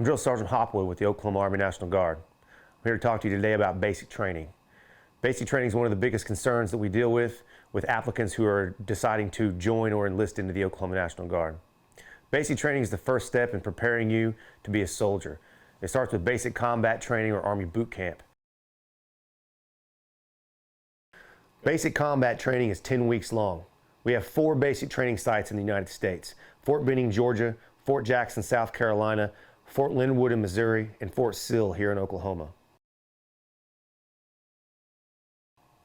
I'm Drill Sergeant Hopwood with the Oklahoma Army National Guard. I'm here to talk to you today about basic training. Basic training is one of the biggest concerns that we deal with applicants who are deciding to join or enlist into the Oklahoma National Guard. Basic training is the first step in preparing you to be a soldier. It starts with basic combat training or Army boot camp. Basic combat training is 10 weeks long. We have 4 basic training sites in the United States: Fort Benning, Georgia; Fort Jackson, South Carolina; Fort Linwood in Missouri; and Fort Sill here in Oklahoma.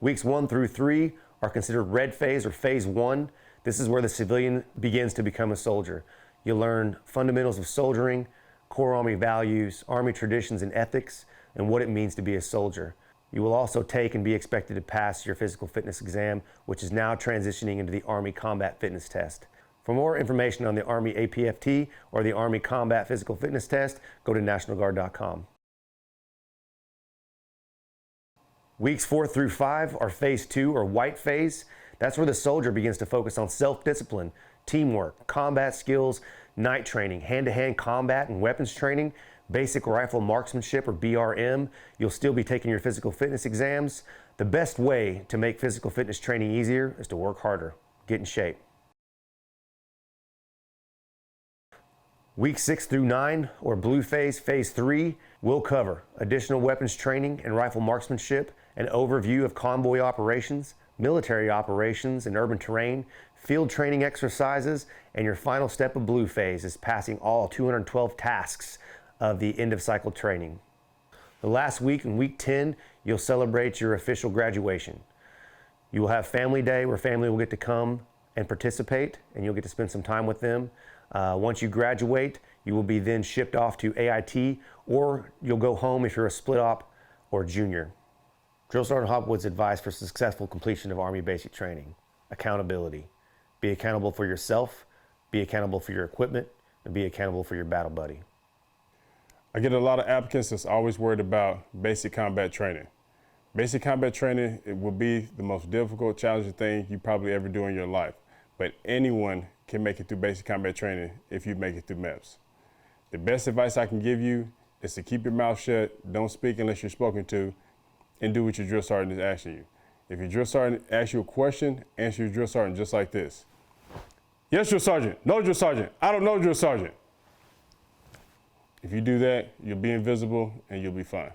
Weeks 1 through 3 are considered red phase or phase 1. This is where the civilian begins to become a soldier. You'll learn fundamentals of soldiering, core Army values, Army traditions and ethics, and what it means to be a soldier. You will also take and be expected to pass your physical fitness exam, which is now transitioning into the Army Combat Fitness Test. For more information on the Army APFT or the Army Combat Physical Fitness Test, go to nationalguard.com. Weeks 4 through 5 are phase 2 or white phase. That's where the soldier begins to focus on self-discipline, teamwork, combat skills, night training, hand-to-hand combat and weapons training, basic rifle marksmanship or BRM. You'll still be taking your physical fitness exams. The best way to make physical fitness training easier is to work harder, get in shape. Weeks 6 through 9, or blue phase, phase 3, will cover additional weapons training and rifle marksmanship, an overview of convoy operations, military operations in urban terrain, field training exercises, and your final step of blue phase is passing all 212 tasks of the end of cycle training. The last week, in week 10, you'll celebrate your official graduation. You will have family day where family will get to come and participate, and you'll get to spend some time with them. Once you graduate, you will be then shipped off to AIT, or you'll go home if you're a split op or junior. Drill Sergeant Hopwood's advice for successful completion of Army basic training: accountability. Be accountable for yourself, be accountable for your equipment, and be accountable for your battle buddy. I get a lot of applicants that's always worried about basic combat training. Basic combat training, it will be the most difficult, challenging thing you probably ever do in your life. But anyone can make it through basic combat training if you make it through MEPS. The best advice I can give you is to keep your mouth shut, don't speak unless you're spoken to, and do what your drill sergeant is asking you. If your drill sergeant asks you a question, answer your drill sergeant just like this: yes, drill sergeant. No, drill sergeant. I don't know, drill sergeant. If you do that, you'll be invisible and you'll be fine.